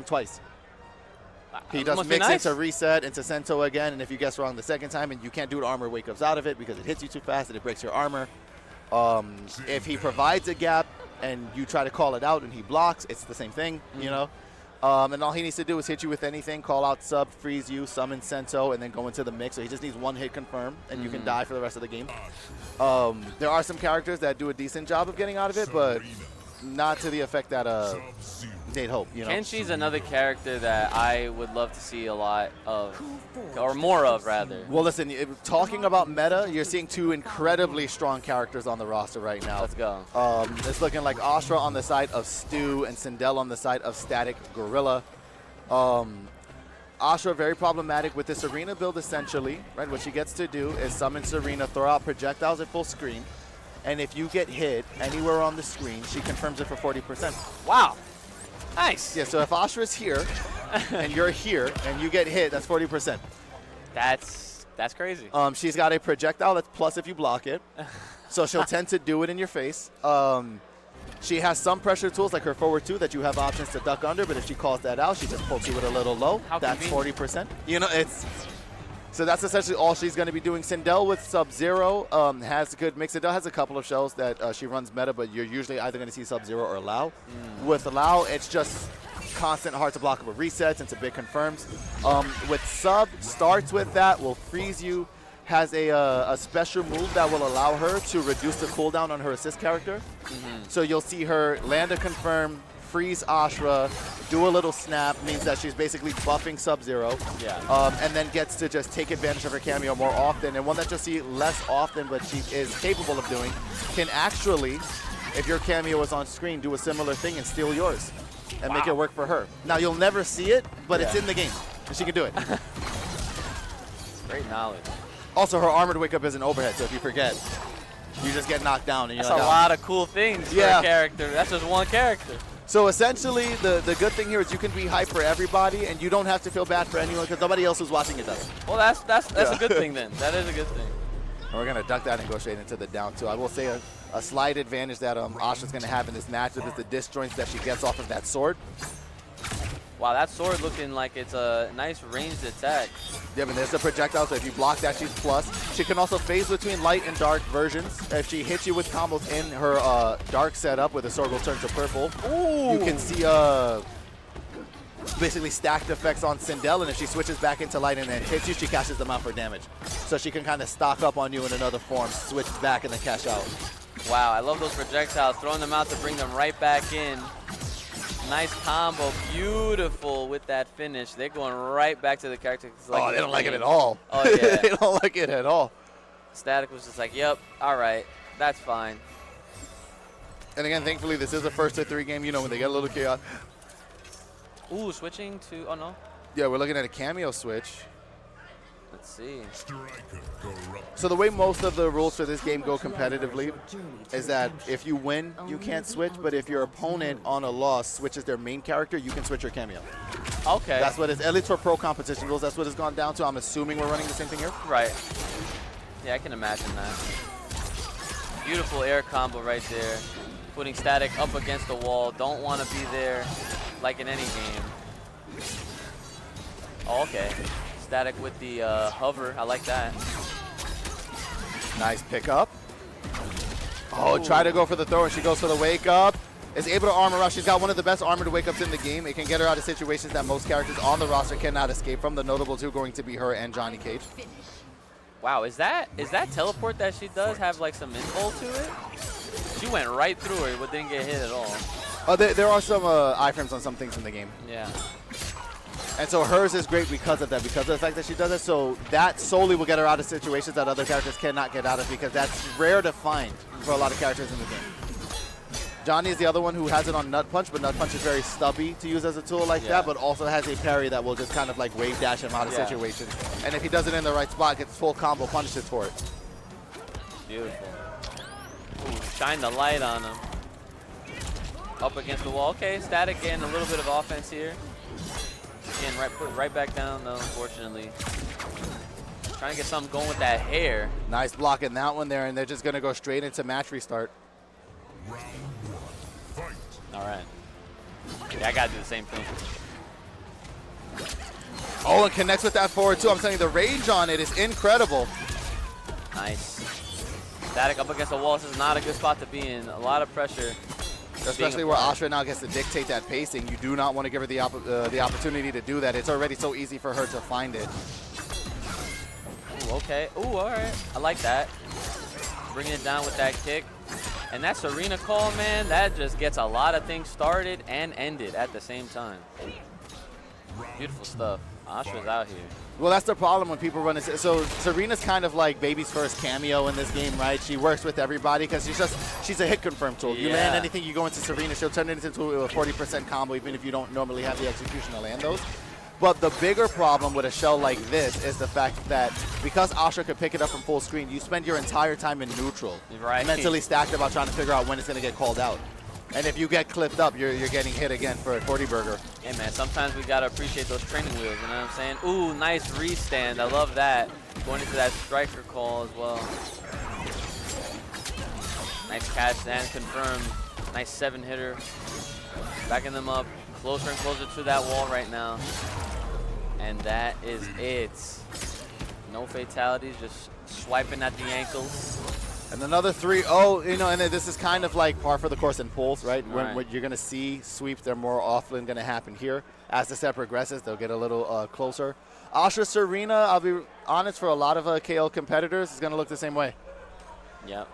twice. He does mix into reset, into Sento again, and if you guess wrong the second time and you can't do it, armor wake ups out of it because it hits you too fast and it breaks your armor. If he provides a gap and you try to call it out and he blocks, it's the same thing, you know. And all he needs to do is hit you with anything, call out sub, freeze you, summon Sento, and then go into the mix. So he just needs one hit confirm, and you can die for the rest of the game. There are some characters that do a decent job of getting out of it, but not to the effect that they'd hope, you know. Kenshi's another character that I would love to see a lot of, or more of, rather. Well, listen, talking about meta, you're seeing two incredibly strong characters on the roster right now. Let's go. It's looking like Astra on the side of Stu and Sindel on the side of StaticGorilla. Astra very problematic with this Serena build, essentially, right? What she gets to do is summon Serena, throw out projectiles at full screen, and if you get hit anywhere on the screen, she confirms it for 40%. Wow. Nice. Yeah, so if Astra's here and you're here and you get hit, that's 40%. That's crazy. She's got a projectile that's plus if you block it. So she'll tend to do it in your face. She has some pressure tools like her forward 2 that you have options to duck under, but if she calls that out, she just pokes you with a little low. That's 40%. You know, so that's essentially all she's going to be doing. Sindel with Sub-Zero has a good mix. Sindel has a couple of shells that she runs meta, but you're usually either going to see Sub-Zero or Lao. With Lao, it's just constant hard to blockable resets into big confirms. With Sub, starts with that, will freeze you, has a special move that will allow her to reduce the cooldown on her assist character. So you'll see her land a confirm, freeze Astra, do a little snap, means that she's basically buffing Sub-Zero, and then gets to just take advantage of her cameo more often. And one that you'll see less often, but she is capable of doing, can actually, if your cameo is on screen, do a similar thing and steal yours and make it work for her. Now, you'll never see it, but it's in the game, and she can do it. Great knowledge. Also, her armored wake up is an overhead, so if you forget, you just get knocked down. And you're That's like, a lot of cool things for a character. That's just one character. So essentially, the good thing here is you can be hype for everybody, and you don't have to feel bad for anyone because nobody else who's watching it does. Well, that's a good thing then. That is a good thing. And we're going to duck that and go straight into the down two. I will say a slight advantage that Astra's going to have in this matchup is the disjoints that she gets off of that sword. Wow, that sword looking like it's a nice ranged attack. Yeah, but there's a projectile, so if you block that, she's plus. She can also phase between light and dark versions. If she hits you with combos in her dark setup where the sword will turn to purple, you can see basically stacked effects on Sindel, and if she switches back into light and then hits you, she cashes them out for damage. So she can kind of stock up on you in another form, switch back, and then cash out. Wow, I love those projectiles, throwing them out to bring them right back in. Nice combo, beautiful with that finish. They're going right back to the character. Like they don't like it at all. Oh, yeah. They don't like it at all. Static was just like, yep, all right, that's fine. And again, thankfully, this is a first to 3 game. You know, when they get a little chaos. Ooh, switching to, oh no. Yeah, we're looking at a cameo switch. Let's see. So the way most of the rules for this game go competitively is that if you win, you can't switch, but if your opponent on a loss switches their main character, you can switch your cameo. Okay. That's what it's, at least for pro competition rules, that's what it's gone down to. I'm assuming we're running the same thing here. Right. Yeah, I can imagine that. Beautiful air combo right there. Putting Static up against the wall. Don't want to be there like in any game. Oh, okay. Static with the hover. I like that. Nice pickup. Oh, try to go for the throw, and she goes for the wake up. Is able to armor up. She's got one of the best armored wake ups in the game. It can get her out of situations that most characters on the roster cannot escape from. The notable two going to be her and Johnny Cage. Wow, is that teleport that she does have like some info to it? She went right through her, but didn't get hit at all. There are some iframes on some things in the game. Yeah. And so hers is great because of that, because of the fact that she does it. So that solely will get her out of situations that other characters cannot get out of, because that's rare to find for a lot of characters in the game. Johnny is the other one who has it on Nut Punch, but Nut Punch is very stubby to use as a tool like that, but also has a parry that will just kind of like wave dash him out of situations. And if he does it in the right spot, gets full combo punishes for it. Beautiful. Ooh, shine the light on him. Up against the wall. Okay, Static getting a little bit of offense here. Again, put right back down, though, unfortunately. Trying to get something going with that hair. Nice block in that one there, and they're just going to go straight into match restart. All right. Yeah, I got to do the same thing. Oh, and connects with that forward too. I'm telling you, the range on it is incredible. Nice. Static up against the wall. This is not a good spot to be in. A lot of pressure. Especially where Asha now gets to dictate that pacing. You do not want to give her the opportunity to do that. It's already so easy for her to find it. Ooh, okay. Ooh, all right. I like that. Bringing it down with that kick. And that Serena call, man, that just gets a lot of things started and ended at the same time. Beautiful stuff. Asha's out here. Well, that's the problem when people run it. So Serena's kind of like Baby's first cameo in this game, right? She works with everybody because she's a hit confirm tool. You land anything, you go into Serena, she'll turn it into a 40% combo, even if you don't normally have the execution to land those. But the bigger problem with a shell like this is the fact that because Asha could pick it up from full screen, you spend your entire time in neutral, mentally stacked about trying to figure out when it's going to get called out. And if you get clipped up, you're getting hit again for a 40 burger. Hey, man, sometimes we got to appreciate those training wheels, you know what I'm saying? Ooh, nice restand. I love that. Going into that striker call as well. Nice catch and confirmed. Nice 7-hitter. Backing them up. Closer and closer to that wall right now. And that is it. No fatalities, just swiping at the ankles. And another 3-0, you know, and this is kind of like par for the course in pulls, right? When you're going to see sweeps, they're more often going to happen here. As the set progresses, they'll get a little closer. Asha Serena, I'll be honest, for a lot of KL competitors, is going to look the same way. Yep.